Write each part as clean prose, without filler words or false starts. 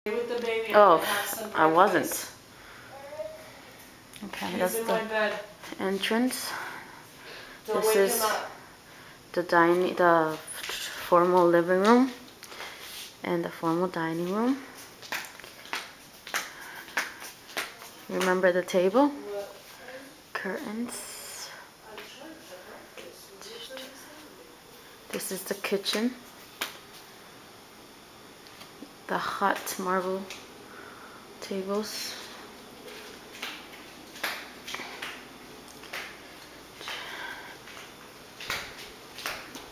With the baby, oh, I wasn't. Okay, He's that's in the my bed. entrance. Don't This wake is him up. the formal living room and the formal dining room. Remember the table? What? Curtains. This is the kitchen. The hot marble tables.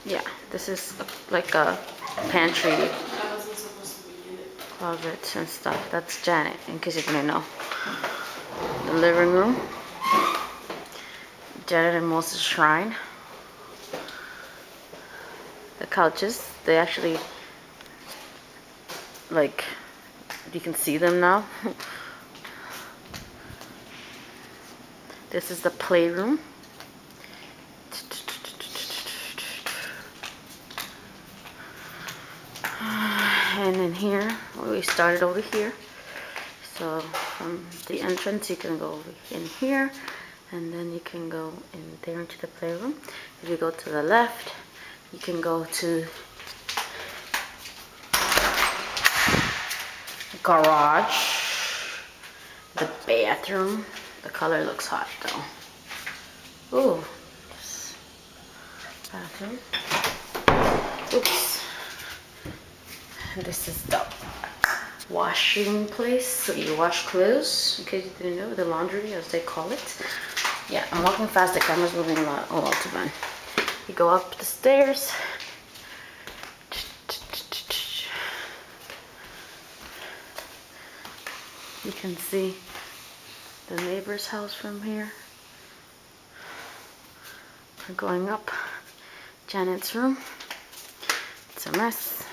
Yeah, this is like a pantry, I wasn't supposed to be in it. closet and stuff. That's Janet, in case you didn't know. The living room. Janet and Moses' shrine. The couches, they actually, like, you can see them now. This is the playroom. And in here, we started over here. So from the entrance, you can go over in here, and then you can go in there into the playroom. If you go to the left, you can go to the garage, the bathroom. The color looks hot though. Ooh, bathroom. Oops. And this is the washing place, so you wash clothes, in case you didn't know, the laundry as they call it. Yeah, I'm walking fast, the camera's moving a lot. Oh, well, too bad. You go up the stairs. You can see the neighbor's house from here. We're going up Janet's room. It's a mess.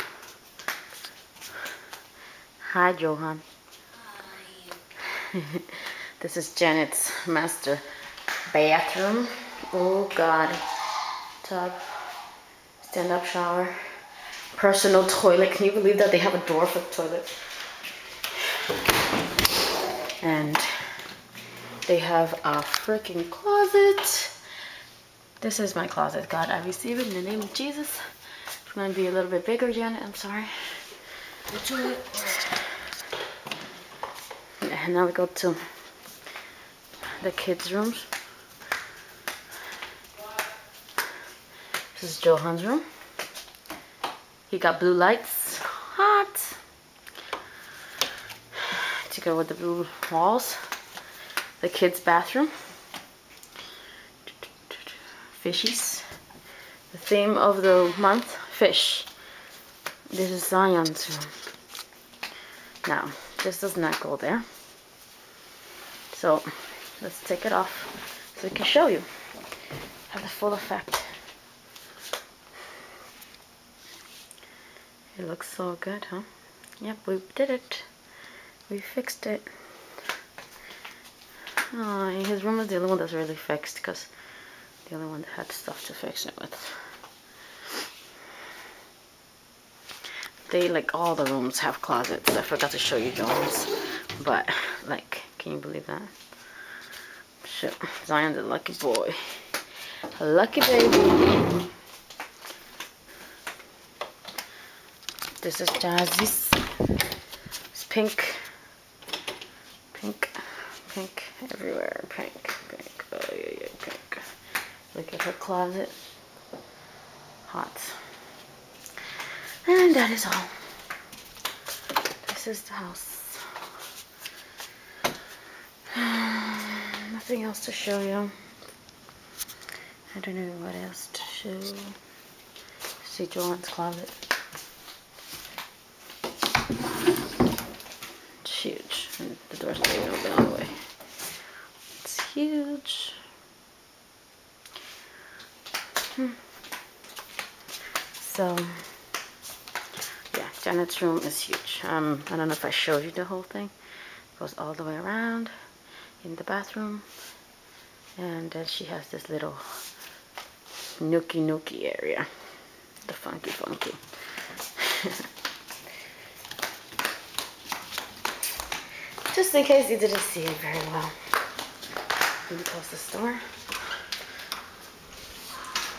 Hi, Johan. Hi. This is Janet's master bathroom. Oh God. Tub, stand-up shower, personal toilet. Can you believe that they have a door for the toilet? And they have a freaking closet. This is my closet. God, I receive it in the name of Jesus. It's gonna be a little bit bigger, Janet. I'm sorry. And now we go to the kids' rooms. This is Johan's room. He got blue lights. Hot. To go with the blue walls. The kids' bathroom. Fishies. The theme of the month, fish. This is Zion's room. Now, this does not go there. So, let's take it off so we can show you. Have the full effect. It looks so good, huh? Yep, we did it. We fixed it. Oh, his room is the only one that's really fixed because the only one that had stuff to fix it with. They, like, all the rooms have closets. I forgot to show you Jones. But, like, can you believe that? Shit, Zion's a lucky boy. A lucky baby. This is Jazzy's. It's pink. Pink. Pink everywhere. Pink. Pink. Oh, yeah, yeah, pink. Look at her closet. Hot. And that is all. This is the house. Nothing else to show you. I don't know what else to show. See Joanne's closet. It's huge. And the door's staying open all the way. It's huge. So, yeah, Janet's room is huge. I don't know if I showed you the whole thing. It goes all the way around in the bathroom. And then she has this little nookie area. The funky. Just in case you didn't see it very well. Let me close this door. I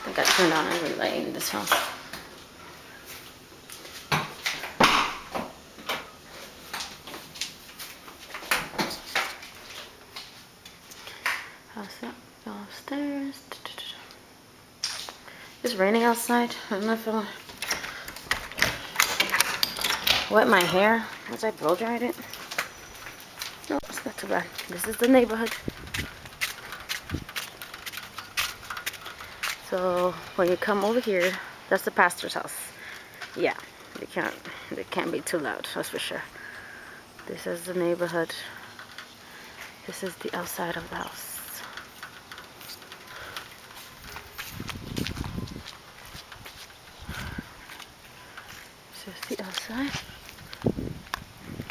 think I turned on every light in this house. How's that? Go upstairs. It's raining outside. I don't know if I'll wet my hair once I blow dried it. No, it's not too bad. This is the neighborhood. So when you come over here, that's the pastor's house. Yeah, it can't be too loud, that's for sure. This is the neighborhood. This is the outside of the house. This is the outside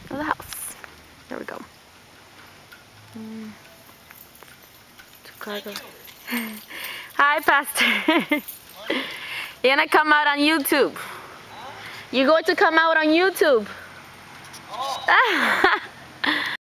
of the house. There we go. Chicago. Hi, Pastor. You're gonna come out on YouTube. You're going to come out on YouTube.